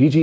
DG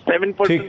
7%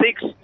6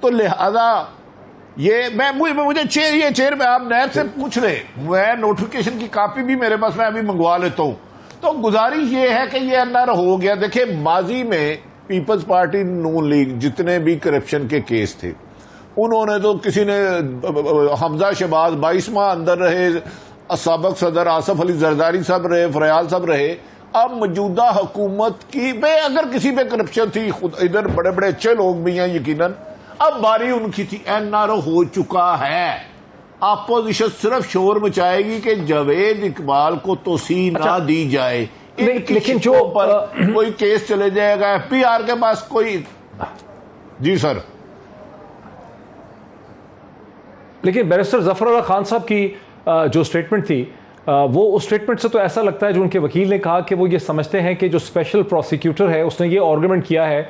تو لہذا مجھے یہ چیئر میں آپ نیب سے پوچھ لیں, میں نوٹیفیکیشن کی کاپی بھی میرے پاس میں ابھی منگوا لیتا ہوں. تو گزارش یہ ہے کہ یہ انر ہو گیا. دیکھیں ماضی میں پیپلز پارٹی نون لیگ جتنے بھی کرپشن کے کیس تھے انہوں نے تو کسی نے حمزہ شہباز 22 ماہ اندر رہے, سابق صدر آصف علی زرداری صاحب رہے, فریال صاحب رہے. اب موجودہ حکومت کی اگر کسی پہ کرپشن تھی, خود ادھر بڑے بڑے اچھے لوگ بھی ہیں یقیناً, اب باری ان کی تھی. این آر او ہو چکا ہے. اپوزیشن صرف شور مچائے گی کہ جاوید اقبال کو توسیع نہ دی جائے. لیکن جو پر کوئی کیس چلے جائے گا ایف پی آر کے پاس کوئی. جی سر. لیکن بیرسٹر ظفر اللہ خان صاحب کی جو سٹیٹمنٹ تھی, وہ اس سٹیٹمنٹ سے تو ایسا لگتا ہے جو ان کے وکیل نے کہا کہ وہ یہ سمجھتے ہیں کہ جو اسپیشل پروسیکیوٹر ہے اس نے یہ آرگومنٹ کیا ہے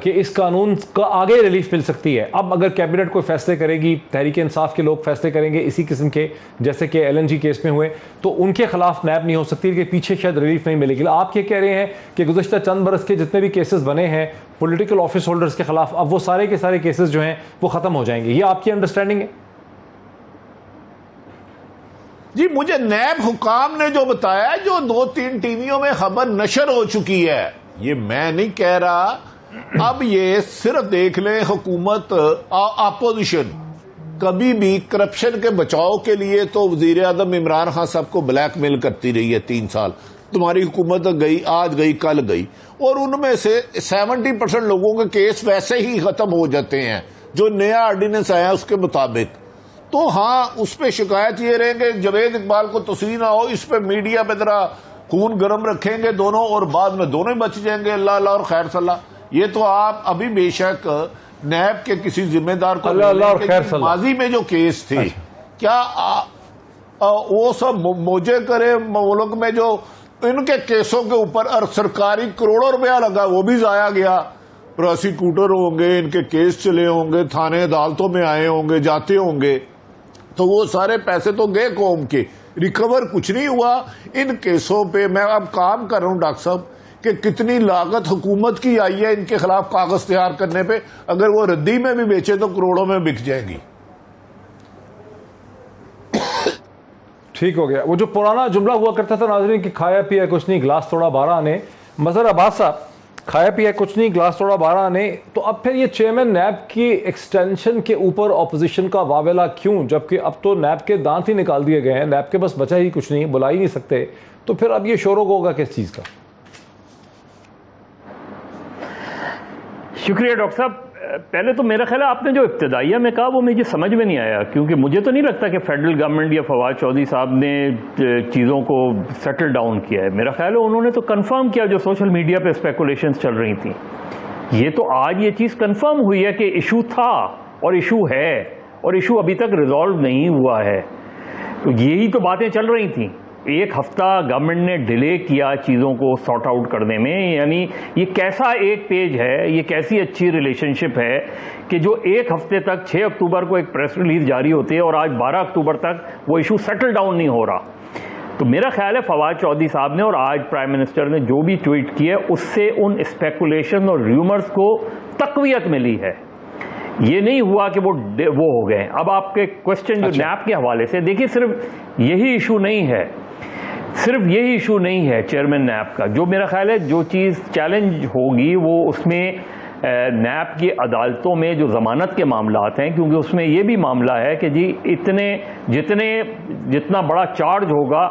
کہ اس قانون کا آگے ریلیف مل سکتی ہے. اب اگر کیبنٹ کوئی فیصلے کرے گی, تحریک انصاف کے لوگ فیصلے کریں گے اسی قسم کے جیسے کہ ایل این جی کیس میں ہوئے, تو ان کے خلاف نیب نہیں ہو سکتی کہ پیچھے شاید ریلیف نہیں ملے گی. آپ یہ کہہ رہے ہیں کہ گزشتہ چند برس کے جتنے بھی کیسز بنے ہیں پولیٹیکل آفس ہولڈرز کے خلاف, اب وہ سارے کے سارے کیسز جو ہیں وہ ختم ہو جائیں گے. یہ آپ کی انڈرسٹینڈنگ ہے؟ جی مجھے نیب حکام نے جو بتایا, جو 2-3 ٹی ویوں میں خبر نشر ہو چکی ہے, یہ میں نہیں کہہ رہا. اب یہ صرف دیکھ لیں حکومت اپوزیشن کبھی بھی کرپشن کے بچاؤ کے لیے تو وزیر اعظم عمران خان صاحب کو بلیک میل کرتی رہی ہے 3 سال. تمہاری حکومت گئی, آج گئی, کل گئی, اور ان میں سے 70% لوگوں کے کیس ویسے ہی ختم ہو جاتے ہیں جو نیا آرڈیننس آیا اس کے مطابق. تو ہاں اس پہ شکایت یہ رہیں گے جاوید اقبال کو توسیع نہ ہو, اس پہ میڈیا پہ ذرا خون گرم رکھیں گے دونوں, اور بعد میں دونوں ہی بچ جائیں گے, اللہ اللہ اور خیر صلاح. یہ تو آپ ابھی بے شک نیب کے کسی ذمہ دار کو اللہ اور خیر صلاح ماضی میں جو کیس تھے کیا وہ سب موجے کرے ملک میں, جو ان کے کیسوں کے اوپر سرکاری کروڑوں روپیہ لگا وہ بھی ضائع گیا. پروسیکیوٹر ہوں گے, ان کے کیس چلے ہوں گے, تھانے عدالتوں میں آئے ہوں گے, جاتے ہوں گے, تو وہ سارے پیسے تو گئے قوم کے, ریکور کچھ نہیں ہوا. ان کیسوں پہ میں اب کام کر رہا ہوں ڈاکٹر صاحب کہ کتنی لاگت حکومت کی آئی ہے ان کے خلاف کاغذ تیار کرنے پہ, اگر وہ ردی میں بھی بیچے تو کروڑوں میں بک جائیں گی. ٹھیک ہو گیا. وہ جو پرانا جملہ ہوا کرتا تھا ناظرین کہ کھایا پیا کچھ نہیں گلاس توڑا 12 آنے, مظہر عباس صاحب کھایا پیا کچھ نہیں گلاس توڑا 12 آنے, تو اب پھر یہ چیئرمین نیب کی ایکسٹینشن کے اوپر اپوزیشن کا واویلا کیوں, جبکہ اب تو نیب کے دانت ہی نکال دیے گئے ہیں, نیب کے بس بچا ہی کچھ نہیں, بلا ہی نہیں سکتے, تو پھر اب یہ شور ہوگا کس چیز کا؟ شکریہ ڈاکٹر صاحب. پہلے تو میرا خیال ہے آپ نے جو ابتدائیہ میں کہا وہ مجھے سمجھ میں نہیں آیا, کیونکہ مجھے تو نہیں لگتا کہ فیڈرل گورنمنٹ یا فواد چودھری صاحب نے چیزوں کو سیٹل ڈاؤن کیا ہے. میرا خیال ہے انہوں نے تو کنفرم کیا جو سوشل میڈیا پہ اسپیکولیشنز چل رہی تھیں. یہ تو آج یہ چیز کنفرم ہوئی ہے کہ ایشو تھا اور ایشو ہے, اور ایشو ابھی تک ریزالو نہیں ہوا ہے. تو یہی تو باتیں چل رہی تھیں. 1 ہفتہ گورنمنٹ نے ڈیلے کیا چیزوں کو سارٹ آؤٹ کرنے میں. یعنی یہ کیسا ایک پیج ہے, یہ کیسی اچھی ریلیشن شپ ہے کہ جو 1 ہفتے تک 6 اکتوبر کو ایک پریس ریلیز جاری ہوتی ہے اور آج 12 اکتوبر تک وہ ایشو سیٹل ڈاؤن نہیں ہو رہا. تو میرا خیال ہے فواد چودھری صاحب نے اور آج پرائم منسٹر نے جو بھی ٹویٹ کیا ہے اس سے ان اسپیکولیشن اور ریومرز کو تقویت ملی ہے. یہ نہیں ہوا کہ وہ ہو گئے. اب آپ کے کوشچن جو نیب کے حوالے سے, دیکھیے صرف یہی ایشو نہیں ہے, صرف یہی ایشو نہیں ہے چیئرمین نیب کا. جو میرا خیال ہے جو چیز چیلنج ہوگی وہ اس میں نیب کی عدالتوں میں جو ضمانت کے معاملات ہیں, کیونکہ اس میں یہ بھی معاملہ ہے کہ جی جتنا بڑا چارج ہوگا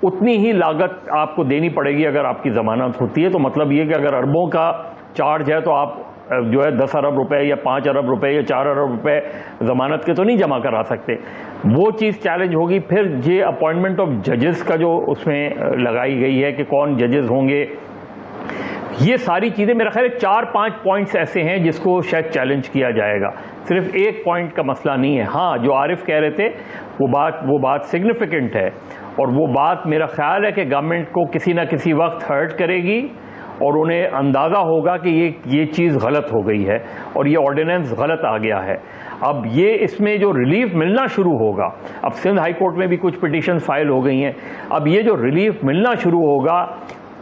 اتنی ہی لاگت آپ کو دینی پڑے گی اگر آپ کی ضمانت ہوتی ہے. تو مطلب یہ کہ اگر اربوں کا چارج ہے تو آپ جو ہے 10 ارب روپے یا 5 ارب روپے یا 4 ارب روپے ضمانت کے تو نہیں جمع کرا سکتے. وہ چیز چیلنج ہوگی. پھر یہ اپوائنٹمنٹ آف ججز کا جو اس میں لگائی گئی ہے کہ کون ججز ہوں گے, یہ ساری چیزیں میرا خیال ہے 4-5 پوائنٹس ایسے ہیں جس کو شاید چیلنج کیا جائے گا. صرف ایک پوائنٹ کا مسئلہ نہیں ہے. ہاں جو عارف کہہ رہے تھے وہ بات سگنیفیکنٹ ہے, اور وہ بات میرا خیال ہے کہ گورنمنٹ کو کسی نہ کسی وقت ہرٹ کرے گی اور انہیں اندازہ ہوگا کہ یہ چیز غلط ہو گئی ہے اور یہ آرڈیننس غلط آ گیا ہے. اب یہ اس میں جو ریلیف ملنا شروع ہوگا, اب سندھ ہائی کورٹ میں بھی کچھ پٹیشن فائل ہو گئی ہیں, اب یہ جو ریلیف ملنا شروع ہوگا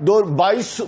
22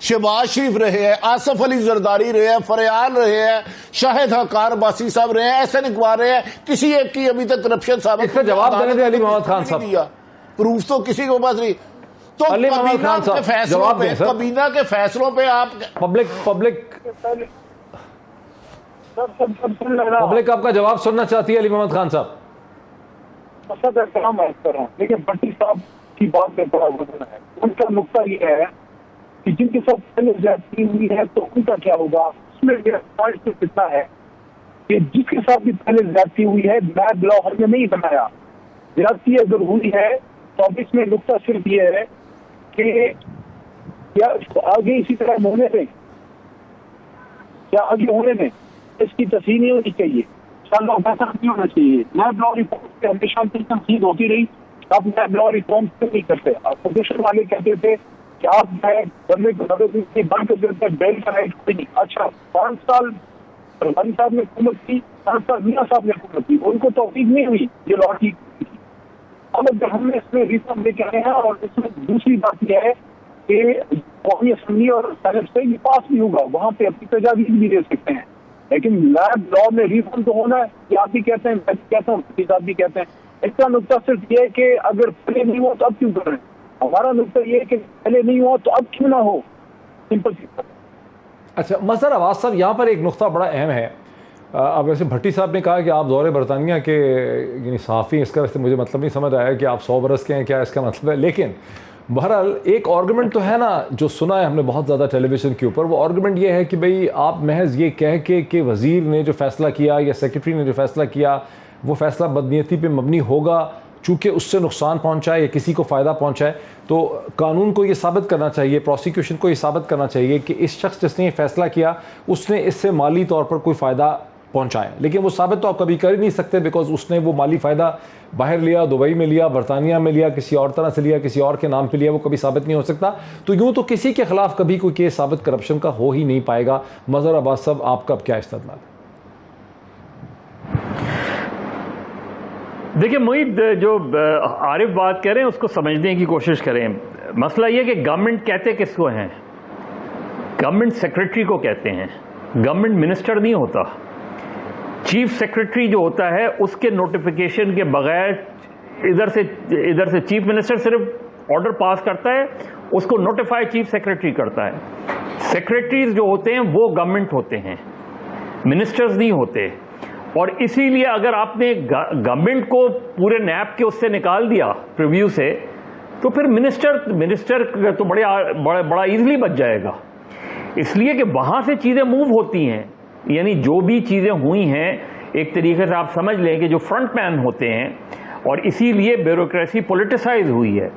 شہباز شریف رہے ہیں, آصف علی زرداری رہے ہیں, فریال رہے ہیں, شاہد حقار باسی صاحب رہے ہیں, احسن اقبال رہے ہیں, کسی ایک کی ابھی تک کرپشن ثابت اس کا جواب دینے دے علی محمد خان صاحب. پروف تو کسی کو پاس نہیں. تو علی محمد خان صاحب جواب دیں سر. کابینہ کے فیصلوں پہ آپ پبلک آپ کا جواب سننا چاہتی ہے. علی محمد خان صاحب احترام عرض کر رہا ہوں, لیکن بھٹی صاحب کی بات میں بڑا وزن ہے. ان کا نقطہ یہ ہے کہ جن کے ساتھ پہلے زیادتی ہوئی ہے تو ان کا کیا ہوگا. اس میں میرا پوائنٹ تو کتنا ہے کہ جس کے ساتھ بھی پہلے زیادتی ہوئی ہے نیب لا ہم نے نہیں بنایا. زیادتی اگر ہوئی ہے تو اب اس میں نقطہ صرف یہ ہے کہ کیا اس کو آگے اسی طرح ہونے دیں, کیا آگے ہونے دیں, اس کی تصحیح نہیں ہونی چاہیے. ایسا نہیں ہونا چاہیے. نیب لا ریفارم سے ہمیشہ تنقید ہوتی رہی, اب نیب لا ریفارم کیوں نہیں کرتے. اپوزیشن والے کہتے تھے کہ آپ بندے کو بند کر دیتے بیل کا رائٹ کوئی نہیں. اچھا 5 سال رحمانی صاحب نے حکومت کی, 5 سال میاں صاحب نے حکومت کی, ان کو توفیق نہیں ہوئی یہ لا کی. اب اگر ہم نے اس میں ریفارم لے کے آئے ہیں, اور اس میں دوسری بات یہ ہے کہ قومی اسمبلی اور سینٹ سے یہ پاس بھی ہوگا, وہاں پہ اپنی تجاویز بھی دے سکتے ہیں. لیکن نیب لا میں ریفارم تو ہونا ہے. یہ آپ بھی کہتے ہیں, میں بھی کہتا ہوں, صاحب بھی کہتے ہیں. اس کا نقطہ صرف یہ ہے کہ اگر پہلے نہیں ہوا تو اب کیوں کر رہے ہیں. ہمارا نقطہ یہ ہے کہ پہلے نہیں ہوا تو اب کیوں نہ ہو. سمپل سی بات. اچھا مظہر عباس صاحب, یہاں پر ایک نقطہ بڑا اہم ہے. اب ویسے بھٹی صاحب نے کہا کہ آپ دور برطانیہ کے یعنی صحافی, اس کا ویسے مجھے مطلب نہیں سمجھ آیا کہ آپ 100 برس کے ہیں, کیا اس کا مطلب ہے. لیکن بہرحال ایک آرگومنٹ تو ہے نا جو سنا ہے ہم نے بہت زیادہ ٹیلی ویژن کے اوپر. وہ آرگومنٹ یہ ہے کہ بھئی آپ محض یہ کہہ کے کہ وزیر نے جو فیصلہ کیا یا سیکرٹری نے جو فیصلہ کیا وہ فیصلہ بدنیتی پہ مبنی ہوگا, چونکہ اس سے نقصان پہنچائے یا کسی کو فائدہ پہنچائے, تو قانون کو یہ ثابت کرنا چاہیے, پروسیکیوشن کو یہ ثابت کرنا چاہیے کہ اس شخص جس نے یہ فیصلہ کیا اس نے اس سے مالی طور پر کوئی فائدہ پہنچایا. لیکن وہ ثابت تو آپ کبھی کر ہی نہیں سکتے, بیکاز اس نے وہ مالی فائدہ باہر لیا, دبئی میں لیا, برطانیہ میں لیا, کسی اور طرح سے لیا, کسی اور کے نام پہ لیا, وہ کبھی ثابت نہیں ہو سکتا. تو یوں تو کسی کے خلاف کبھی کوئی کیس ثابت کرپشن کا ہو ہی نہیں پائے گا. مظہر عباس صاحب آپ کا کیا استدلال ہے؟ دیکھیں معید, جو عارف بات کہہ رہے ہیں اس کو سمجھنے کی کوشش کریں. مسئلہ یہ کہ گورنمنٹ کہتے کس کو ہیں, گورنمنٹ سیکرٹری کو کہتے ہیں, گورنمنٹ منسٹر نہیں ہوتا. چیف سیکرٹری جو ہوتا ہے اس کے نوٹیفیکیشن کے بغیر ادھر سے چیف منسٹر صرف آرڈر پاس کرتا ہے, اس کو نوٹیفائی چیف سیکرٹری کرتا ہے. سیکرٹریز جو ہوتے ہیں وہ گورنمنٹ ہوتے ہیں, منسٹرز نہیں ہوتے. اور اسی لیے اگر آپ نے گورنمنٹ کو پورے نیب کے اس سے نکال دیا پریویو سے, تو پھر منسٹر تو بڑا ایزلی بچ جائے گا. اس لیے کہ وہاں سے چیزیں موو ہوتی ہیں, یعنی جو بھی چیزیں ہوئی ہیں ایک طریقے سے آپ سمجھ لیں کہ جو فرنٹ مین ہوتے ہیں, اور اسی لیے بیوروکریسی پولیٹیسائز ہوئی ہے,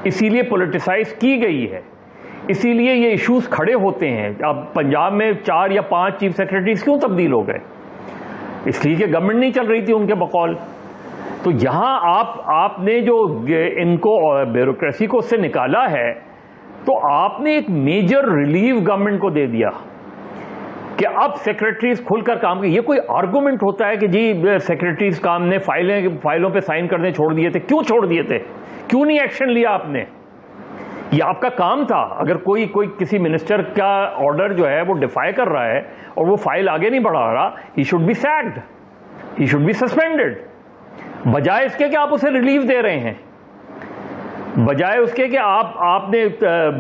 اسی لیے پولیٹیسائز کی گئی ہے, اسی لیے یہ ایشوز کھڑے ہوتے ہیں. اب پنجاب میں 4 یا 5 چیف سیکرٹریز کیوں تبدیل ہو گئے؟ اس لیے کہ گورنمنٹ نہیں چل رہی تھی ان کے بقول. تو یہاں آپ نے جو ان کو بیوروکریسی کو اس سے نکالا ہے, تو آپ نے ایک میجر ریلیف گورنمنٹ کو دے دیا کہ اب سیکرٹریز کھل کر کام کی. یہ کوئی آرگومنٹ ہوتا ہے کہ جی سیکرٹریز کام نے فائلوں پہ سائن کرنے چھوڑ دیے تھے. کیوں چھوڑ دیے تھے؟ کیوں نہیں ایکشن لیا آپ نے؟ یہ آپ کا کام تھا. اگر کوئی کسی منسٹر کا آرڈر جو ہے وہ ڈیفائی کر رہا ہے اور وہ فائل آگے نہیں بڑھا رہا, he should be sacked, he should be suspended. بجائے اس کے کہ آپ اسے ریلیف دے رہے ہیں, بجائے اس کے کہ آپ نے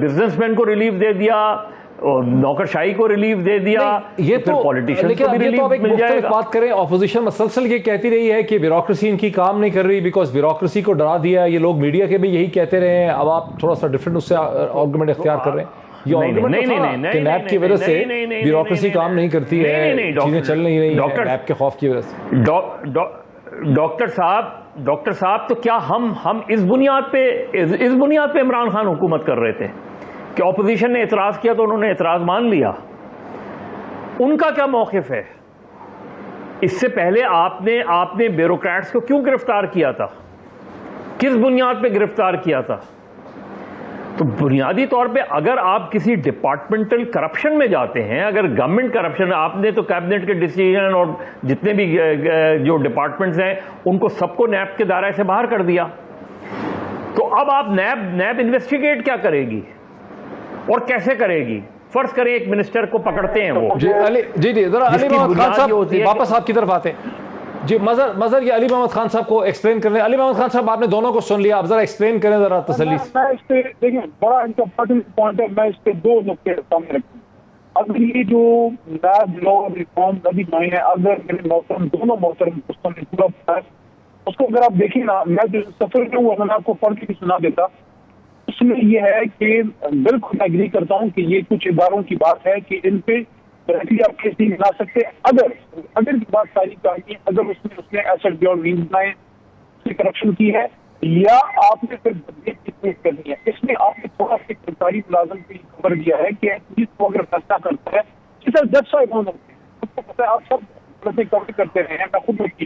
بزنس مین کو ریلیف دے دیا, نوکرشاہی کو ریلیف دے دیا, یہ تو پولیٹیشن لیکن کو بھی ریلیف مل جائے گا. بات کریں, اپوزیشن مسلسل یہ کہتی رہی ہے کہ بیوروکریسی ان کی کام نہیں کر رہی, بیکاز بیوروکریسی کو ڈرا دیا. یہ لوگ میڈیا کے بھی یہی کہتے رہے ہیں. اب آپ تھوڑا سا ڈفرینٹ اس سے آرگومنٹ اختیار کر رہے ہیں. یہ آرگومنٹ کہ نیب کی وجہ سے بیوروکریسی کام نہیں کرتی ہے, چیزیں چل نہیں رہی ہیں نیب کے خوف کی وجہ سے. ڈاکٹر صاحب تو کیا ہم اس بنیاد پہ عمران خان حکومت کر رہے تھے کہ اپوزیشن نے اعتراض کیا تو انہوں نے اعتراض مان لیا؟ ان کا کیا موقف ہے؟ اس سے پہلے آپ نے بیوروکریٹس کو کیوں گرفتار کیا تھا؟ کس بنیاد پہ گرفتار کیا تھا؟ تو بنیادی طور پہ اگر آپ کسی ڈپارٹمنٹل کرپشن میں جاتے ہیں, اگر گورنمنٹ کرپشن, آپ نے تو کیبنٹ کے ڈیسیجن اور جتنے بھی جو ڈپارٹمنٹس ہیں ان کو سب کو نیب کے دائرے سے باہر کر دیا, تو اب آپ نیب انویسٹیگیٹ کیا کرے گی؟ اور کیسے کرے گی؟ فرض کریں ایک منسٹر کو پکڑتے ہیں وہ جی ذرا علی محمد خان صاحب واپس آپ کی طرف آتے ہیں. جی مظہر یہ علی محمد خان صاحب کو ایکسپلین کریں. علی محمد خان صاحب آپ نے دونوں کو سن لیا, آپ ذرا ایکسپلین کریں ذرا تسلی سے. میں اس پہ دیکھیں بڑا امپورٹنٹ پوائنٹ ہے, میں اس پہ دو نقطے سامنے رکھوں. اگر یہ جو نیب لا ریفارم ابھی آئے ہیں, اگر میرے محترم دونوں محترم دوستوں نے پورا بتایا اس کو, اگر آپ دیکھیں نا, میں جو سفر میں ہوں اگر میں آپ کو پڑھ کے بھی سنا دیتا, اس میں یہ ہے کہ بالکل میں اگری کرتا ہوں کہ یہ کچھ اداروں کی بات ہے کہ ان پہ ڈائریکٹلی آپ کیس نہیں بنا سکتے. اگر کی بات ساری کہانی ہے, اگر اس نے ایسٹ بیورڈ مینز بنائے, اس نے کرپشن کی ہے, یا آپ نے پھر بدلیت کی کوشش کرنی ہے. اس میں آپ نے تھوڑا سا سرکاری ملازم کو خبر دیا ہے کہ پولیس کو اگر فیصلہ کرتا ہے, جیسے جج صاحب ہونا آپ کو پتا ہے, آپ سب کور کرتے رہے ہیں, میں خود کی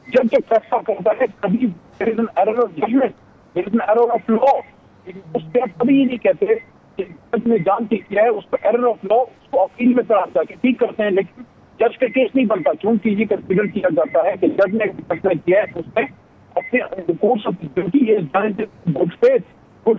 جب فیصلہ کرتا ہے کبھی there is an error of judgment, there is an error of law. اس پہ آپ کبھی یہ نہیں کہتے کہ جج نے جان کے کیا ہے, اس پہ ایرر آف لا اس کو اپیل میں چڑھاتا ہے کہ ٹھیک کرتے ہیں, لیکن جج کا کیس نہیں بنتا کیونکہ یہ کنسیڈر کیا جاتا ہے کہ جج نے فیصلہ کیا ہے, اس نے اپنے course of duty good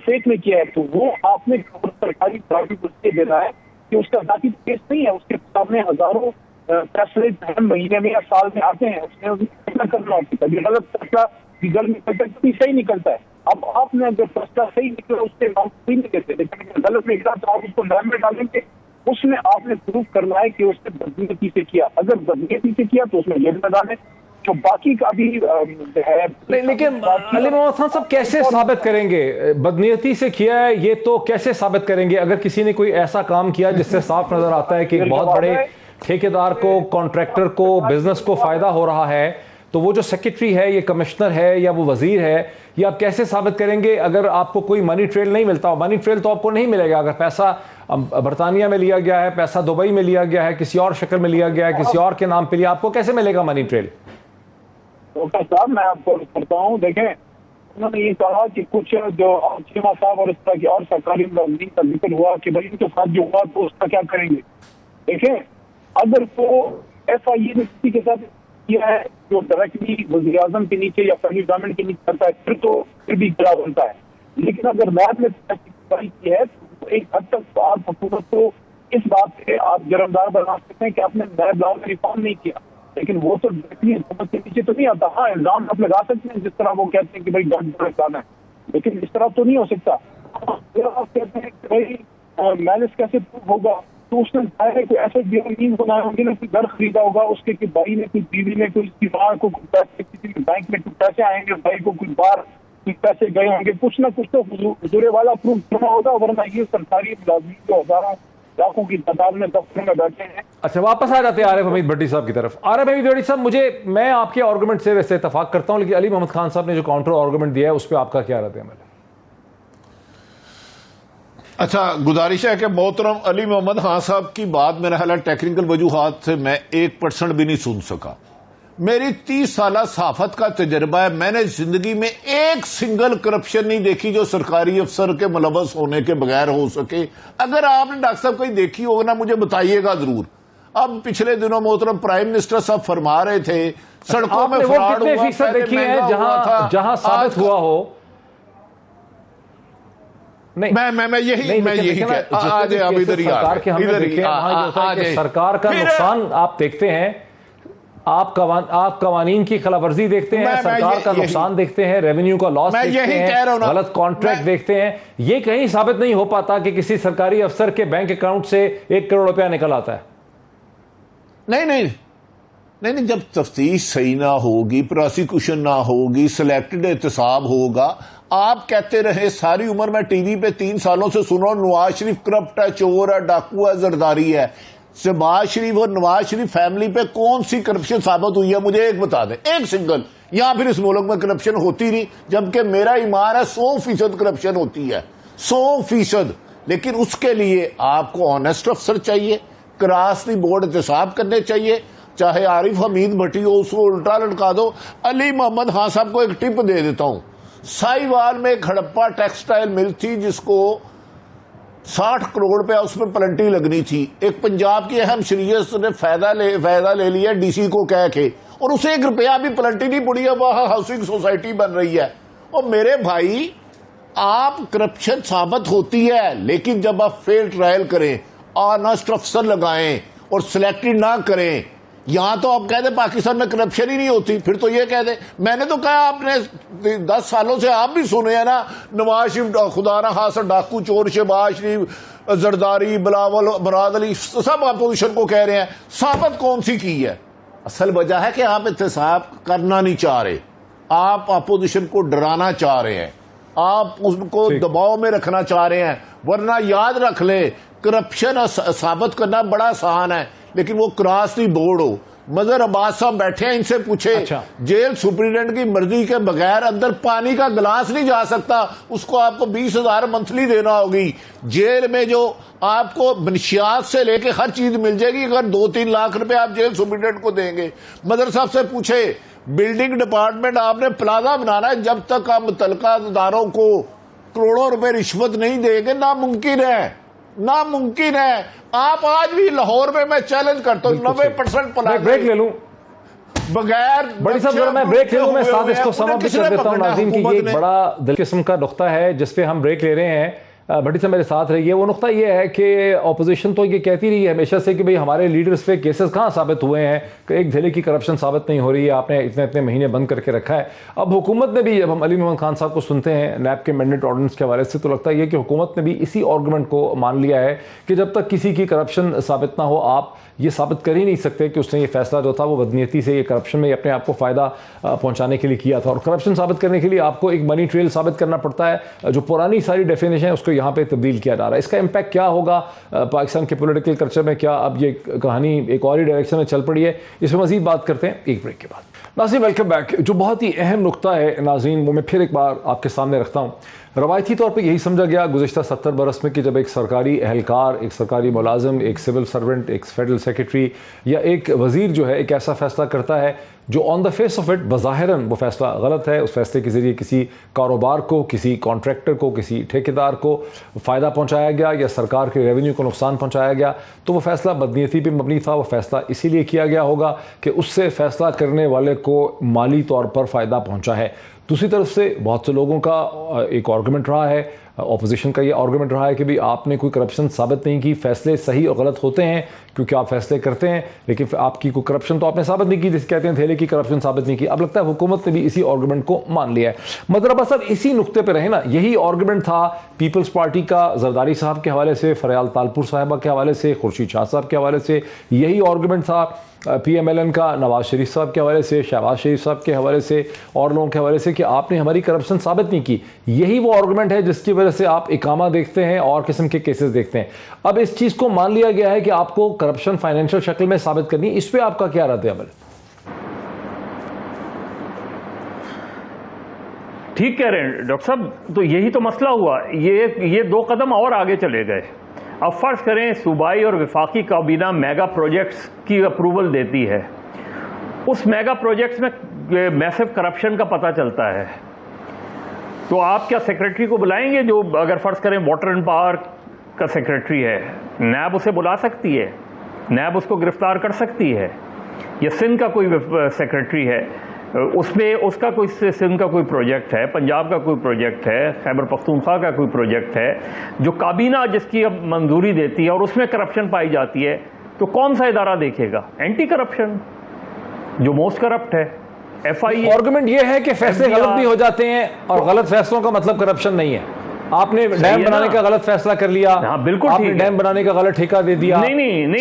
faith میں کیا ہے, تو وہ آپ نے سرکاری پراپرٹی کو اس دینا ہے کہ اس کا ذاتی کیس نہیں ہے. اس کے سامنے ہزاروں فیصلے مہینے میں یا سال میں آتے ہیں, اس نے فیصلہ کرنا ہوتا ہے. غلط فیصلہ لیگل میں صحیح نکلتا ہے. اب آپ نے اگر فیصلہ صحیح نکلا اس کے نام نہیں دیتے, لیکن اگر غلط نکلا تو آپ اس کو لیب میں ڈالیں گے. اس میں آپ نے پروف کرنا ہے کہ اس نے بدنیتی سے کیا. اگر بدنیتی سے کیا تو اس میں لیب میں ڈالیں. جو باقی کا بھی ہے, لیکن علی محمد خان صاحب کیسے ثابت کریں گے بدنیتی سے کیا ہے؟ یہ تو کیسے ثابت کریں گے اگر کسی نے کوئی ایسا کام کیا جس سے صاف نظر آتا ہے کہ بہت بڑے ٹھیکیدار کو, کانٹریکٹر کو, بزنس کو فائدہ ہو رہا ہے, تو وہ جو سیکرٹری ہے, یہ کمشنر ہے یا وہ وزیر ہے, یہ آپ کیسے ثابت کریں گے اگر آپ کو کوئی منی ٹریل نہیں ملتا ہو؟ منی ٹریل تو آپ کو نہیں ملے گا. اگر پیسہ برطانیہ میں لیا گیا ہے, پیسہ دبئی میں لیا گیا ہے, کسی اور شکل میں لیا گیا ہے, کسی اور کے نام پہ لیا, آپ کو کیسے ملے گا منی ٹریل؟ ڈاکٹر صاحب میں آپ کو کرتا ہوں, دیکھیں انہوں نے یہ کہا کہ کچھ جو چیمہ صاحب اور اس طرح کی اور سرکاری ملازمین کا ذکر ہوا کہ بھائی ان کے ساتھ جو ہوا تو اس کا کیا کریں گے. دیکھیں اگر تو ایسا یہ کسی کے ساتھ کیا ہے جو ڈائریکٹلی وزیر اعظم کے نیچے یا فیڈرل گورنمنٹ کے نیچے کرتا ہے پھر بھی گرا بنتا ہے. لیکن اگر نیب نے کی ہے تو ایک حد تک آپ حکومت کو اس بات سے آپ جرمدار بنا سکتے ہیں کہ آپ نے نیب لا میں ریفارم نہیں کیا, لیکن وہ تو ڈائریکٹلی حکومت کے نیچے تو نہیں آتا. ہاں الزام آپ لگا سکتے ہیں جس طرح وہ کہتے ہیں کہ بھائی گورنمنٹ الزام ہے, لیکن اس طرح تو نہیں ہو سکتا. آپ کہتے ہیں کہ بھائی مینس کیسے ہوگا, تو اس نے کوئی ایسے مینس بنایا ہوں گے نا, کوئی گھر خریدا ہوگا اس کے بھائی نے, کوئی بیوی نے, کوئی اس کی ماں کو پیسے, کسی بینک میں کچھ پیسے آئیں گے, بھائی کو کچھ بار کچھ پیسے گئے ہوں گے, کچھ نہ کچھ تو حضور والا پروف کرنا ہوگا, ورنہ یہ سرکاری ملازمین جو ہزاروں لاکھوں کی تعداد میں دفتروں میں بیٹھے ہیں. اچھا واپس آ جاتے ہیں عارف حمید بھٹی صاحب کی طرف. عارف حمید بھٹی صاحب, میں آپ کے آرگومنٹ سے ویسے اتفاق کرتا ہوں, لیکن علی محمد خان صاحب نے جو کاؤنٹر آرگومنٹ دیا ہے اس پہ آپ کا کیا رد عمل ہے؟ اچھا, گزارش ہے کہ محترم علی محمد خان صاحب کی بات میرا خیال ہے ٹیکنیکل وجوہات سے میں 1% بھی نہیں سن سکا. میری 30 سالہ صحافت کا تجربہ ہے, میں نے زندگی میں ایک سنگل کرپشن نہیں دیکھی جو سرکاری افسر کے ملوث ہونے کے بغیر ہو سکے. اگر آپ نے ڈاکٹر صاحب کوئی دیکھی ہوگا نا مجھے بتائیے گا ضرور. اب پچھلے دنوں محترم پرائم منسٹر صاحب فرما رہے تھے سڑکوں میں فراڈ ہوا, فیصد دیکھی ہے جہاں ثابت ہوا ہو. میں یہی سرکار کا نقصان آپ دیکھتے ہیں, آپ قوانین کی خلاف ورزی دیکھتے ہیں, سرکار کا نقصان دیکھتے ہیں, ریونیو کا لاس دیکھتے ہیں, غلط کانٹریکٹ دیکھتے ہیں. یہ کہیں ثابت نہیں ہو پاتا کہ کسی سرکاری افسر کے بینک اکاؤنٹ سے 1 کروڑ روپیہ نکل آتا ہے. نہیں, جب تفتیش صحیح نہ ہوگی, پروسیکیوشن نہ ہوگی, سلیکٹڈ احتساب ہوگا. آپ کہتے رہے ساری عمر, میں ٹی وی پہ 3 سالوں سے سن رہا ہوں نواز شریف کرپٹ ہے, چور ہے, ڈاکو ہے, زرداری ہے. شہباز شریف اور نواز شریف فیملی پہ کون سی کرپشن ثابت ہوئی ہے مجھے ایک بتا دیں, ایک سنگل. یا پھر اس ملک میں کرپشن ہوتی نہیں, جبکہ میرا ایمان ہے 100% کرپشن ہوتی ہے, 100%. لیکن اس کے لیے آپ کو آنےسٹ افسر چاہیے, کراس دی بورڈ احتساب کرنے چاہیے. چاہے عارف حمید بھٹی ہو اس کو الٹا لٹکا دو. علی محمد خان صاحب کو ایک ٹپ دے دیتا ہوں. سائیوال میں ایک ہڑپا ٹیکسٹائل مل تھی جس کو 60 کروڑ روپیہ اس میں پلنٹی لگنی تھی. ایک پنجاب کی اہم شریعت نے فائدہ لے لیا ڈی سی کو کہہ کے, اور اسے 1 روپیہ بھی پلنٹی نہیں پڑی ہے, وہاں ہاؤسنگ سوسائٹی بن رہی ہے. اور میرے بھائی آپ کرپشن ثابت ہوتی ہے، لیکن جب آپ فیل ٹرائل کریں، آنسٹ افسر لگائیں اور سلیکٹڈ نہ کریں، یہاں تو آپ کہہ دیں پاکستان میں کرپشن ہی نہیں ہوتی، پھر تو یہ کہہ دیں. میں نے تو کہا آپ نے 10 سالوں سے آپ بھی سنے ہیں نا، نواز شریف خدا نہ خاصا ڈاکو چور، شہباز شریف، زرداری، بلاول، مراد علی، سب اپوزیشن کو کہہ رہے ہیں. ثابت کون سی کی ہے؟ اصل وجہ ہے کہ آپ احتساب کرنا نہیں چاہ رہے، آپ اپوزیشن کو ڈرانا چاہ رہے ہیں، آپ اس کو دباؤ میں رکھنا چاہ رہے ہیں. ورنہ یاد رکھ لیں، کرپشن ثابت کرنا بڑا آسان ہے، لیکن وہ کراس نہیں بورڈ ہو. مظہر عباس صاحب بیٹھے ہیں، ان سے پوچھے جیل سپرنٹینڈنٹ کی مرضی کے بغیر اندر پانی کا گلاس نہیں جا سکتا، اس کو آپ کو 20,000 منتھلی دینا ہوگی. جیل میں جو آپ کو منشیات سے لے کے ہر چیز مل جائے گی، اگر 2-3 لاکھ روپے آپ جیل سپرنٹینڈنٹ کو دیں گے. مظہر صاحب سے پوچھے بلڈنگ ڈپارٹمنٹ آپ نے پلازا بنانا ہے، جب تک آپ متعلقہ اداروں کو کروڑوں روپے رشوت نہیں دیں گے ناممکن ہے، ناممکن ہے. آپ آج بھی لاہور میں چیلنج کرتا ہوں 90% پلازا. بریک لے لوں بغیر بڑی صاحب، میں بریک لے لوں، میں ساتھ اس کو سم اپ کر دیتا ہوں ناظرین کہ یہ ایک بڑا دل قسم کا نقطہ ہے جس پہ ہم بریک لے رہے ہیں. بھٹی صاحب میرے ساتھ رہیے. وہ نقطہ یہ ہے کہ اپوزیشن تو یہ کہتی رہی ہے ہمیشہ سے کہ بھئی ہمارے لیڈرز پہ کیسز کہاں ثابت ہوئے ہیں کہ ایک دھیلے کی کرپشن ثابت نہیں ہو رہی ہے، آپ نے اتنے مہینے بند کر کے رکھا ہے. اب حکومت نے بھی، جب ہم علی محمد خان صاحب کو سنتے ہیں نیب کے مینڈیٹ آرڈیننس کے حوالے سے، تو لگتا ہے یہ کہ حکومت نے بھی اسی آرگومنٹ کو مان لیا ہے کہ جب تک کسی کی کرپشن ثابت نہ ہو، آپ یہ ثابت کر ہی نہیں سکتے کہ اس نے یہ فیصلہ جو تھا وہ بدنیتی سے، یہ کرپشن میں اپنے آپ کو فائدہ پہنچانے کے لیے کیا تھا. اور کرپشن ثابت کرنے کے لیے آپ کو ایک منی ٹریل ثابت کرنا پڑتا ہے. جو پرانی ساری ڈیفینیشن ہے اس کو یہاں پہ تبدیل کیا جا رہا ہے. اس کا امپیکٹ کیا ہوگا پاکستان کے پولیٹیکل کلچر میں؟ کیا اب یہ کہانی ایک اور ہی ڈائریکشن میں چل پڑی ہے؟ اس میں مزید بات کرتے ہیں ایک بریک کے بعد. ناظرین ویلکم بیک. جو بہت ہی اہم نقطہ ہے ناظرین، وہ میں پھر ایک بار آپ کے سامنے رکھتا ہوں. روایتی طور پہ یہی سمجھا گیا گزشتہ 70 برس میں کہ جب ایک سرکاری اہلکار، ایک سرکاری ملازم، ایک سول سرونٹ، ایک فیڈرل سیکرٹری یا ایک وزیر جو ہے ایک ایسا فیصلہ کرتا ہے جو آن دا فیس آف اٹ بظاہراً وہ فیصلہ غلط ہے، اس فیصلے کے ذریعے کسی کاروبار کو، کسی کانٹریکٹر کو، کسی ٹھیکیدار کو فائدہ پہنچایا گیا یا سرکار کے ریونیو کو نقصان پہنچایا گیا، تو وہ فیصلہ بدنیتی پہ مبنی تھا. وہ فیصلہ اسی لیے کیا گیا ہوگا کہ اس سے فیصلہ کرنے والے کو مالی طور پر فائدہ پہنچا ہے. دوسری طرف سے بہت سے لوگوں کا ایک آرگومنٹ رہا ہے، اپوزیشن کا یہ آرگومنٹ رہا ہے کہ بھی آپ نے کوئی کرپشن ثابت نہیں کی. فیصلے صحیح اور غلط ہوتے ہیں کیونکہ آپ فیصلے کرتے ہیں، لیکن آپ کی کوئی کرپشن تو آپ نے ثابت نہیں کی، جسے کہتے ہیں دھیلے کی کرپشن ثابت نہیں کی. اب لگتا ہے حکومت نے بھی اسی آرگومنٹ کو مان لیا ہے. مطلب صاحب اسی نقطے پہ رہے نا. یہی آرگومنٹ تھا پیپلز پارٹی کا زرداری صاحب کے حوالے سے، فریال تالپور صاحبہ کے حوالے سے، خورشید شاہ صاحب کے حوالے سے. یہی آرگومنٹ تھا پی ایم ایل این کا نواز شریف صاحب کے حوالے سے، شہباز شریف صاحب کے حوالے سے اور لوگوں کے حوالے سے کہ آپ نے ہماری کرپشن ثابت نہیں کی. یہی وہ آرگومنٹ ہے جس کی وجہ سے آپ اقامہ دیکھتے ہیں اور قسم کے کیسز دیکھتے ہیں. اب اس چیز کو مان لیا گیا ہے کہ آپ کو کرپشن فائنینشیل شکل میں ثابت کرنی ہے. اس پہ آپ کا کیا رد عمل؟ ٹھیک کہہ رہے ہیں ڈاکٹر صاحب. تو یہی تو مسئلہ ہوا. یہ 2 قدم اور آگے چلے گئے. اب فرض کریں صوبائی اور وفاقی کابینہ میگا پروجیکٹس کی اپروول دیتی ہے، اس میگا پروجیکٹس میں میسو کرپشن کا پتہ چلتا ہے، تو آپ کیا سیکرٹری کو بلائیں گے؟ جو اگر فرض کریں واٹر اینڈ پاور کا سیکرٹری ہے، نیب اسے بلا سکتی ہے، نیب اس کو گرفتار کر سکتی ہے. یا سندھ کا کوئی سیکرٹری ہے، اس کا کوئی سندھ کا کوئی پروجیکٹ ہے، پنجاب کا کوئی پروجیکٹ ہے، خیبر پختونخوا کا کوئی پروجیکٹ ہے، جو کابینہ جس کی اب منظوری دیتی ہے اور اس میں کرپشن پائی جاتی ہے، تو کون سا ادارہ دیکھے گا؟ اینٹی کرپشن جو موسٹ کرپٹ ہے. ایف آئی اے. آرگومنٹ یہ ہے کہ فیصلے غلط بھی ہو جاتے ہیں اور غلط فیصلوں کا مطلب کرپشن نہیں ہے. آپ نے ڈیم بنانے کا غلط فیصلہ کر لیا، آپ نے ڈیم بنانے کا غلط ٹھیکہ دے دیا،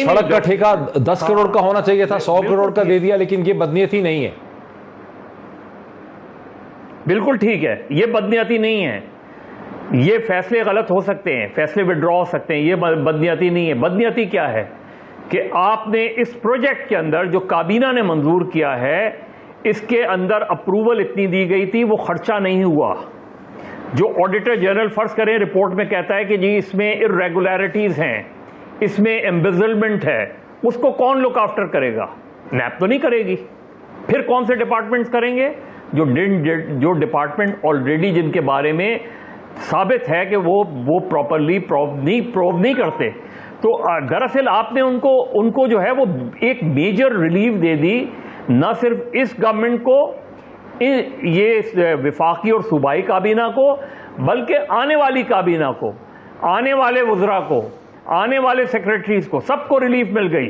سڑک کا ٹھیکہ 10 کروڑ کا ہونا چاہیے تھا 100 کروڑ کا دے دیا، لیکن یہ بدنیتی نہیں ہے. بالکل ٹھیک ہے، یہ بدنیتی نہیں ہے. یہ فیصلے غلط ہو سکتے ہیں، فیصلے وڈرا ہو سکتے ہیں، یہ بدنیتی نہیں ہے. بدنیتی کیا ہے کہ آپ نے اس پروجیکٹ کے اندر جو کابینہ نے منظور کیا ہے، اس کے اندر اپروول اتنی دی گئی تھی، وہ خرچہ نہیں ہوا. جو آڈیٹر جنرل فرض کریں رپورٹ میں کہتا ہے کہ جی اس میں irregularities ہیں، اس میں embezzlement ہے، اس کو کون لک آفٹر کرے گا؟ نیب تو نہیں کرے گی. پھر کون سے ڈپارٹمنٹس کریں گے؟ جو ڈپارٹمنٹ آلریڈی جن کے بارے میں ثابت ہے کہ وہ پراپرلی پروو نہیں کرتے. تو دراصل آپ نے ان کو جو ہے وہ ایک میجر ریلیف دے دی، نہ صرف اس گورنمنٹ کو، یہ وفاقی اور صوبائی کابینہ کو، بلکہ آنے والی کابینہ کو، آنے والے وزراء کو، آنے والے سیکرٹریز کو، سب کو ریلیف مل گئی.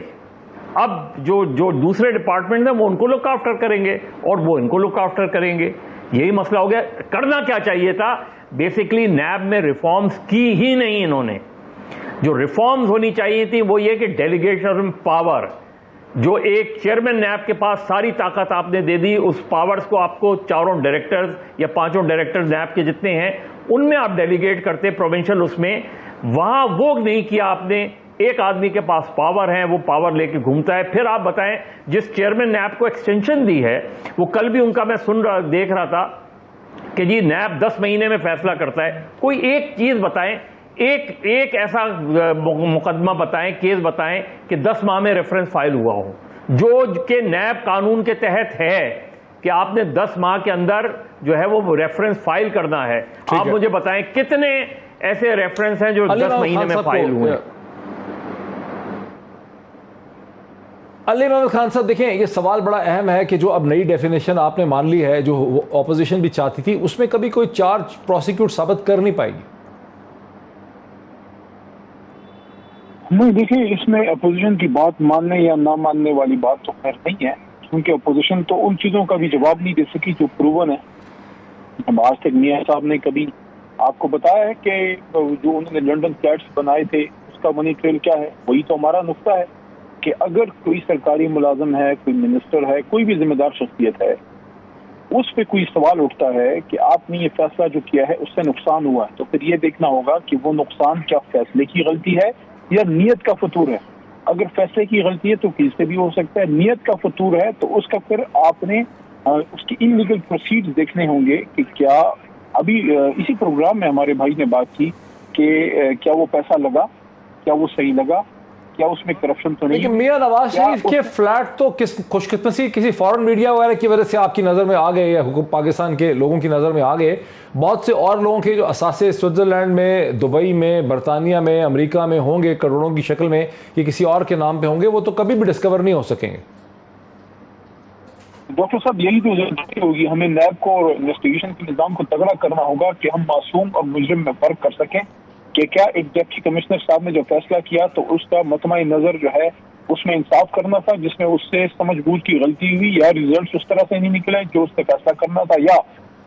اب جو دوسرے ڈپارٹمنٹ ہیں وہ ان کو لک آفٹر کریں گے اور وہ ان کو لک آفٹر کریں گے. یہی مسئلہ ہو گیا. کرنا کیا چاہیے تھا؟ بیسیکلی نیب میں ریفارمز کی ہی نہیں انہوں نے. جو ریفارمز ہونی چاہیے تھی وہ یہ کہ ڈیلیگیشن پاور، جو ایک چیئرمین نیب کے پاس ساری طاقت آپ نے دے دی، اس پاورز کو آپ کو 4 ڈائریکٹرز یا 5 ڈائریکٹرز نیب کے جتنے ہیں ان میں آپ ڈیلیگیٹ کرتے پروونشل. اس میں وہاں وہ نہیں کیا آپ نے. ایک آدمی کے پاس پاور ہے، وہ پاور لے کے گھومتا ہے. پھر آپ بتائیں جس چیئرمین نیب کو ایکسٹینشن دی ہے، وہ کل بھی ان کا میں دیکھ رہا تھا کہ جی نیب 10 مہینے میں فیصلہ کرتا ہے. کوئی ایک چیز بتائیں، ایک ایسا مقدمہ بتائیں، کیس بتائیں کہ 10 ماہ میں ریفرنس فائل ہوا ہو، جو کہ نیب قانون کے تحت ہے کہ آپ نے 10 ماہ کے اندر جو ہے وہ ریفرنس فائل کرنا ہے. آپ مجھے بتائیں کتنے ایسے ریفرنس ہیں جو 10 مہینے میں فائل ہوئے. علی محمد خان صاحب دیکھیں، یہ سوال بڑا اہم ہے کہ جو اب نئی ڈیفینیشن آپ نے مان لی ہے، جو اپوزیشن بھی چاہتی تھی، اس میں کبھی کوئی چارج پروسیکیوٹ ثابت کر نہیں پائے گی. نہیں دیکھیں، اس میں اپوزیشن کی بات ماننے یا نہ ماننے والی بات تو خیر نہیں ہے، کیونکہ اپوزیشن تو ان چیزوں کا بھی جواب نہیں دے سکی جو پروون ہے. اب آج تک میاں صاحب نے کبھی آپ کو بتایا ہے کہ جو انہوں نے لنڈن فلیٹس بنائے تھے اس کا منی ٹریل کیا ہے؟ وہی تو ہمارا نقطہ ہے کہ اگر کوئی سرکاری ملازم ہے، کوئی منسٹر ہے، کوئی بھی ذمہ دار شخصیت ہے، اس پہ کوئی سوال اٹھتا ہے کہ آپ نے یہ فیصلہ جو کیا ہے اس سے نقصان ہوا ہے، تو پھر یہ دیکھنا ہوگا کہ وہ نقصان کیا فیصلے کی غلطی ہے یا نیت کا فطور ہے. اگر فیصلے کی غلطی ہے تو کس سے بھی ہو سکتا ہے، نیت کا فطور ہے تو اس کا پھر آپ نے اس کی ان لیگل پروسیڈ دیکھنے ہوں گے کہ کیا ابھی اسی پروگرام میں ہمارے بھائی نے بات کی کہ کیا وہ پیسہ لگا، کیا وہ صحیح لگا، کیا اس میں کرپشن تو نہیں. لیکن میاں نواز شریف کے فلیٹ تو خوش قسمتی کسی فورن میڈیا وغیرہ کی وجہ سے آپ کی نظر میں آ گئے یا حکومت پاکستان کے لوگوں کی نظر میں آ گئے. بہت سے اور لوگوں کے جو اثاثے سوئٹزرلینڈ میں، دبئی میں، برطانیہ میں، امریکہ میں ہوں گے کروڑوں کی شکل میں، یہ کسی اور کے نام پہ ہوں گے، وہ تو کبھی بھی ڈسکور نہیں ہو سکیں گے. ڈاکٹر صاحب یہی تو ضروری ہوگی، ہمیں نیب کو اور انویسٹیگیشن کے نظام کو تگڑا کرنا ہوگا کہ ہم معصوم اور مجرم میں فرق کر سکیں کہ کیا ایک ڈپٹی کمشنر صاحب نے جو فیصلہ کیا تو اس کا مطمع نظر جو ہے اس میں انصاف کرنا تھا جس میں اس سے سمجھ بوجھ کی غلطی ہوئی، یا ریزلٹس اس طرح سے نہیں نکلے جو اس سے فیصلہ کرنا تھا، یا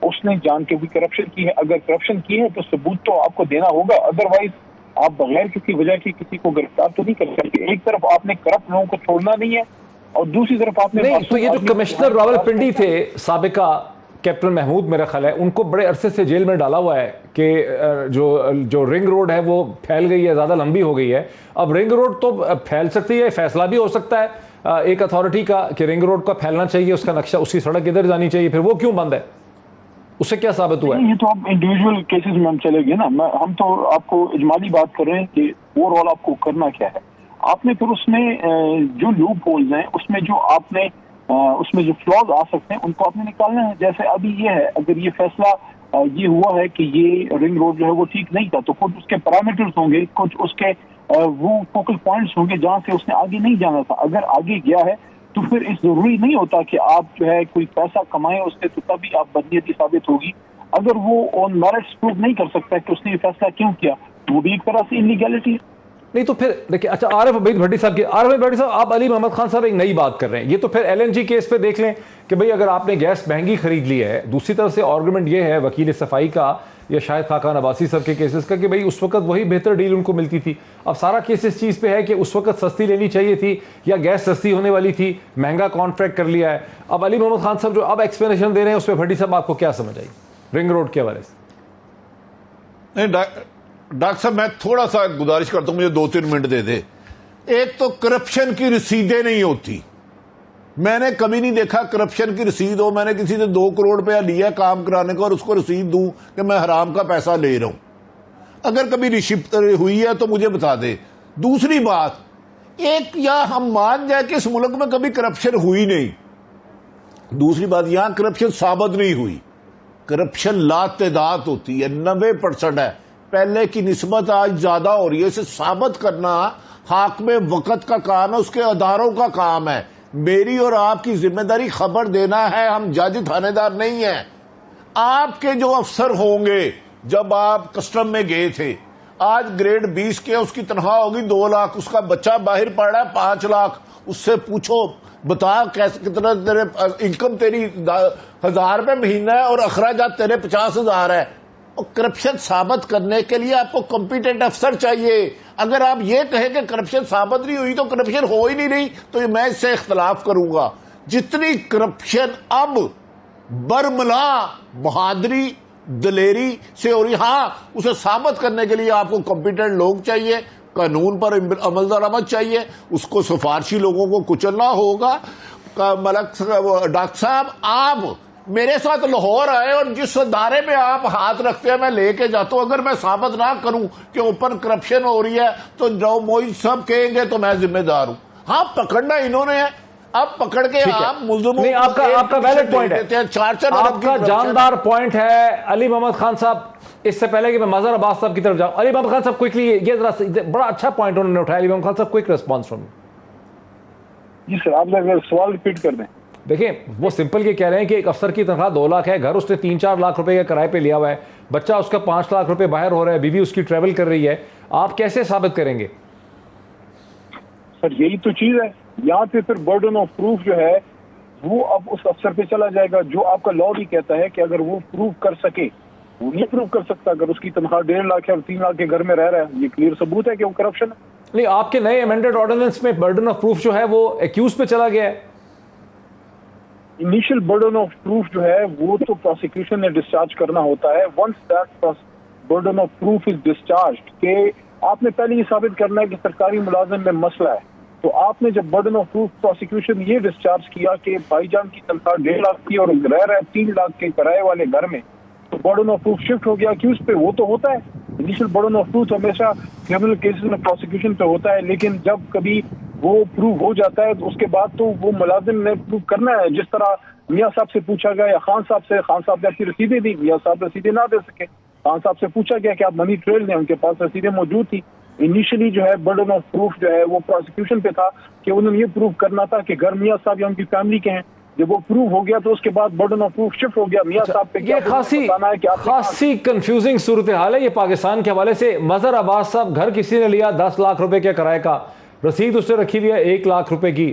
اس نے جان کے بھی کرپشن کی ہے. اگر کرپشن کی ہے تو ثبوت تو آپ کو دینا ہوگا، ادروائز آپ بغیر کسی وجہ کی کسی کو گرفتار تو نہیں کر سکتے. ایک طرف آپ نے کرپٹ لوگوں کو چھوڑنا نہیں ہے اور دوسری طرف آپ نے نہیں. تو یہ جو کمشنر راولپنڈی تھے سابقہ، کیپٹن محمود میرا خیال ہے، ان کو بڑے عرصے سے جیل میں ڈالا ہوا ہے کہ جو رنگ روڈ ہے وہ پھیل گئی ہے، زیادہ لمبی ہو گئی ہے. اب رنگ روڈ تو پھیل سکتی ہے، فیصلہ بھی ہو سکتا ہے ایک اتھارٹی کا کہ رنگ روڈ کا پھیلنا چاہیے، اس کا نقشہ، اس کی سڑک ادھر جانی چاہیے، پھر وہ کیوں بند ہے؟ اس سے کیا ثابت ہوا ہے؟ یہ تو آپ انڈیویجول کیسز میں ہم چلے گئے نا، ہم تو آپ کو اجمالی بات کر رہے ہیں کہ اوور آل آپ کو کرنا کیا ہے. آپ نے پھر اس میں جو لوپ ہولز ہیں اس میں جو آپ نے اس میں جو فلاز آ سکتے ہیں ان کو آپ نے نکالنا ہے. جیسے ابھی یہ ہے، اگر یہ فیصلہ یہ ہوا ہے کہ یہ رنگ روڈ جو ہے وہ ٹھیک نہیں تھا تو کچھ اس کے پیرامیٹرز ہوں گے، کچھ اس کے وہ فوکل پوائنٹس ہوں گے جہاں سے اس نے آگے نہیں جانا تھا. اگر آگے گیا ہے تو پھر اس ضروری نہیں ہوتا کہ آپ جو ہے کوئی پیسہ کمائیں اس سے، تو تبھی آپ بدنیتی ثابت ہوگی. اگر وہ آن میرٹس پروو نہیں کر سکتا کہ اس نے یہ فیصلہ کیوں کیا تو وہ بھی ایک طرح سے انلیگیلٹی ہے. نہیں تو پھر دیکھیں، اچھا عارف عبید بھٹی صاحب کی، عارف عبید بھٹی صاحب آپ علی محمد خان صاحب ایک نئی بات کر رہے ہیں. یہ تو پھر LNG کیس پہ دیکھ لیں کہ بھئی اگر آپ نے گیس مہنگی خرید لی ہے. دوسری طرف سے آرگومنٹ یہ ہے وکیل صفائی کا یا شاید خاقان عباسی صاحب کے کیسز کا کہ بھئی اس وقت وہی بہتر ڈیل ان کو ملتی تھی. اب سارا کیس اس چیز پہ ہے کہ اس وقت سستی لینی چاہیے تھی یا گیس سستی ہونے والی تھی، مہنگا کانٹریکٹ کر لیا ہے. اب علی محمد خان صاحب جو اب ایکسپلینیشن دے رہے ہیں اس پہ بھٹی صاحب آپ کو کیا سمجھ آئی رنگ روڈ کے حوالے سے؟ نہیں ڈاکٹر صاحب میں تھوڑا سا گزارش کرتا ہوں، مجھے 2-3 منٹ دے دے. ایک تو کرپشن کی رسیدیں نہیں ہوتی. میں نے کبھی نہیں دیکھا کرپشن کی رسید ہو، میں نے کسی سے 2 کروڑ روپیہ لیا کام کرانے کا اور اس کو رسید دوں کہ میں حرام کا پیسہ لے رہا ہوں. اگر کبھی رشوت ہوئی ہے تو مجھے بتا دے. دوسری بات، ایک یا ہم مان جائے کہ اس ملک میں کبھی کرپشن ہوئی نہیں، دوسری بات یہاں کرپشن ثابت نہیں ہوئی. کرپشن لاتعداد ہوتی ہے، 90% ہے، پہلے کی نسبت آج زیادہ ہو رہی ہے. اسے ثابت کرنا حاکم وقت کا کام ہے، اس کے اداروں کا کام ہے. میری اور آپ کی ذمہ داری خبر دینا ہے. ہم جج تھانے دار نہیں ہیں. آپ کے جو افسر ہوں گے جب آپ کسٹم میں گئے تھے. آج گریڈ 20 کے اس کی تنخواہ ہوگی 2 لاکھ, اس کا بچہ باہر پڑ رہا ہے 5 لاکھ. اس سے پوچھو بتا کتنا تیرے انکم تیری 1000 روپے مہینہ ہے اور اخراجات تیرے 50,000 ہے. اور کرپشن ثابت کرنے کے لیے آپ کو کمپیٹنٹ افسر چاہیے. اگر آپ یہ کہیں کہ کرپشن ثابت نہیں ہوئی تو کرپشن ہو ہی نہیں رہی, تو میں اس سے اختلاف کروں گا. جتنی کرپشن اب برملا بہادری دلیری سے ہو رہی, ہاں اسے ثابت کرنے کے لیے آپ کو کمپیٹنٹ لوگ چاہیے, قانون پر عمل درآمد چاہیے, اس کو سفارشی لوگوں کو کچلنا ہوگا. ڈاکٹر صاحب آپ میرے ساتھ لاہور آئے اور جس ادارے میں آپ ہاتھ رکھتے ہیں میں لے کے جاتا ہوں, اگر میں ثابت نہ کروں کہ اوپن کرپشن ہو رہی ہے تو جو موئی سب کہیں گے تو میں ذمہ دار ہوں. ہاں پکڑنا انہوں نے ہے, اب پکڑ کے آپ ملزموں نہیں, آپ کا ویلڈ پوائنٹ ہے, 4 آپ کا جاندار پوائنٹ ہے. علی محمد خان صاحب, اس سے پہلے کہ میں مظہر عباس صاحب کی طرف جاؤں, علی محمد خان صاحب کوئکلی, یہ ذرا بڑا اچھا پوائنٹ انہوں نے اٹھایا. علی محمد خان صاحب کوئک ریسپانس فرام. جی سر, آپ سوال ریپیٹ کر دیں. دیکھیں وہ سمپل یہ کہہ رہے ہیں کہ ایک افسر کی تنخواہ 2 لاکھ ہے, گھر اس نے 3-4 لاکھ روپے کا کرائے پہ لیا ہوا ہے, بچہ اس کا 5 لاکھ روپے باہر ہو رہا ہے, بیوی اس کی ٹریول کر رہی ہے, آپ کیسے ثابت کریں گے؟ سر یہی تو چیز ہے, یہاں پہ پھر برڈن آف پروف جو ہے وہ اب اس افسر پہ چلا جائے گا, جو آپ کا لا بھی کہتا ہے کہ اگر وہ پروف کر سکے. وہ نہیں پروف کر سکتا, اگر اس کی تنخواہ 1.5 لاکھ ہے اور 3 لاکھ کے گھر میں رہ رہا ہے, یہ کلیئر ثبوت ہے کہ وہ کرپشن ہے. نہیں, آپ کے نئے ایمنڈڈ آرڈیننس میں برڈن آف پروف جو ہے وہ ایکیوز پہ چلا گیا ہے. انیشل برڈن آف پروف جو ہے وہ تو پروسیکیوشن نے ڈسچارج کرنا ہوتا ہے. Once that burden of proof is discharged, کہ آپ نے پہلے یہ ثابت کرنا ہے کہ سرکاری ملازم میں مسئلہ ہے, تو آپ نے جب برڈن آف پروف پروسیکیوشن یہ ڈسچارج کیا کہ بھائی جان کی تنخواہ 1.5 لاکھ کی اور رہ رہا ہے 3 لاکھ کے کرائے والے گھر میں, تو برڈن آف پروف شفٹ ہو گیا کیوں اس پہ. وہ تو ہوتا ہے انیشل برڈن آف پروف ہمیشہ کرمنل کیسز میں پروسیکیوشن پہ ہوتا ہے, لیکن جب کبھی وہ پروو ہو جاتا ہے تو اس کے بعد تو وہ ملازم نے پروو کرنا ہے. جس طرح میاں صاحب سے پوچھا گیا یا خان صاحب سے, خان صاحب نے اپنی رسیدیں دی, میاں صاحب رسیدیں نہ دے سکے, خان صاحب سے پوچھا گیا کہ آپ منی ٹریل دیں, ان کے پاس رسیدیں موجود تھی. انیشلی جو ہے برڈن آف پروف جو ہے وہ پروسیکیوشن پہ تھا کہ انہوں نے یہ پروف کرنا تھا کہ گھر میاں صاحب یا ان کی فیملی کے ہیں. جب وہ پروو ہو گیا تو اس کے بعد برڈن آف پروف شفٹ ہو گیا میاں صاحب پہ. یہ خاصی کنفیوزنگ صورتحال ہے یہ پاکستان کے حوالے سے. مظہر عباس صاحب, گھر کسی نے لیا 10 لاکھ روپے کے کرائے کا, رسید اس نے رکھی ہوئی ہے 1 لاکھ روپے کی,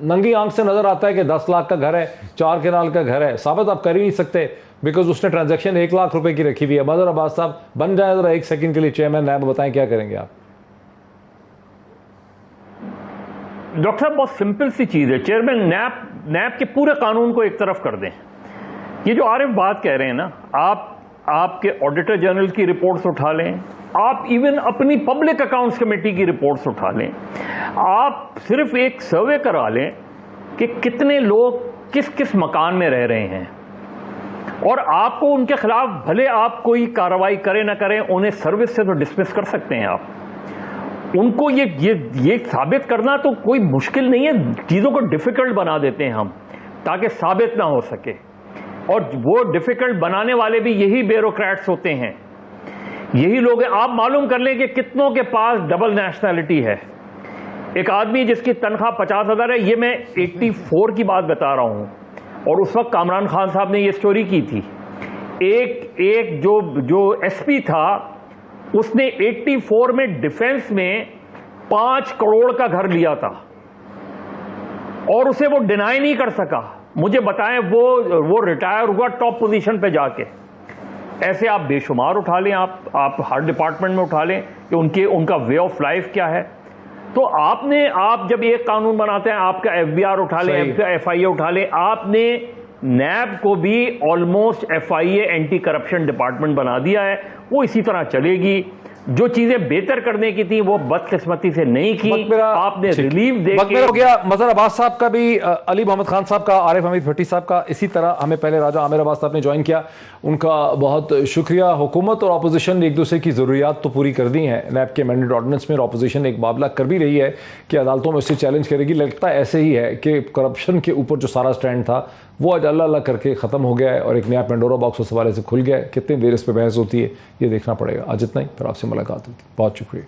ننگی آنکھ سے نظر آتا ہے کہ 10 لاکھ کا گھر ہے, 4 کنال کا گھر ہے, ثابت آپ کر ہی نہیں سکتے بیکاز اس نے ٹرانزیکشن 1 لاکھ روپے کی رکھی ہوئی ہے. مظہر عباس صاحب بن جائیں ذرا 1 سیکنڈ کے لیے چیئرمین نیب, بتائیں کیا کریں گے آپ؟ ڈاکٹر صاحب بہت سمپل سی چیز ہے, چیئرمین نیب کے پورے قانون کو ایک طرف کر دیں. یہ جو عارف بات کہہ رہے ہیں نا, آپ کے آڈیٹر جنرل کی رپورٹس اٹھا لیں, آپ ایون اپنی پبلک اکاؤنٹس کمیٹی کی رپورٹس اٹھا لیں, آپ صرف ایک سروے کرا لیں کہ کتنے لوگ کس کس مکان میں رہ رہے ہیں, اور آپ کو ان کے خلاف بھلے آپ کوئی کارروائی کریں نہ کریں, انہیں سروس سے تو ڈسمس کر سکتے ہیں آپ. ان کو یہ ثابت کرنا تو کوئی مشکل نہیں ہے, چیزوں کو ڈیفیکلٹ بنا دیتے ہیں ہم تاکہ ثابت نہ ہو سکے, اور وہ ڈیفیکلٹ بنانے والے بھی یہی بیوروکریٹس ہوتے ہیں, یہی لوگ ہیں. آپ معلوم کر لیں کہ کتنوں کے پاس ڈبل نیشنلٹی ہے. ایک آدمی جس کی تنخواہ 50,000 ہے, یہ میں 84 کی بات بتا رہا ہوں, اور اس وقت کامران خان صاحب نے یہ سٹوری کی تھی. ایک جو ایس پی تھا اس نے 84 میں ڈیفنس میں 5 کروڑ کا گھر لیا تھا, اور اسے وہ ڈینائی نہیں کر سکا. مجھے بتائیں وہ ریٹائر ہوا ٹاپ پوزیشن پہ جا کے. ایسے آپ بے شمار اٹھا لیں, آپ ہر ڈپارٹمنٹ میں اٹھا لیں کہ ان کا وے آف لائف کیا ہے. تو آپ جب ایک قانون بناتے ہیں, آپ کا ایف بی آر اٹھا لیں, ایف آئی اے اٹھا لیں, آپ نے نیب کو بھی آلموسٹ ایف آئی اے اینٹی کرپشن ڈپارٹمنٹ بنا دیا ہے. وہ اسی طرح چلے گی. جو چیزیں بہتر کرنے کی تھیں وہ بدقسمتی سے نہیں کی, آپ نے ریلیف دے کے. ہو گیا مظہر عباس صاحب کا بھی, علی محمد خان صاحب کا, عارف حمید بھٹی صاحب کا. اسی طرح ہمیں پہلے راجہ عامر عباس صاحب نے جوائن کیا, ان کا بہت شکریہ. حکومت اور اپوزیشن نے ایک دوسرے کی ضروریات تو پوری کر دی ہیں نیب کے امینڈڈ آرڈیننس میں, اور اپوزیشن ایک معاملہ کر بھی رہی ہے کہ عدالتوں میں اسے چیلنج کرے گی. لگتا ہے ایسے ہی ہے کہ کرپشن کے اوپر جو سارا سٹینڈ تھا وہ آج اللہ کر کے ختم ہو گیا ہے, اور ایک نیا پینڈورا باکس اس حوالے سے کھل گیا ہے. کتنی دیر اس پہ بحث ہوتی ہے یہ دیکھنا پڑے گا. آج اتنا ہی, پھر آپ سے ملاقات ہوتی. بہت شکریہ.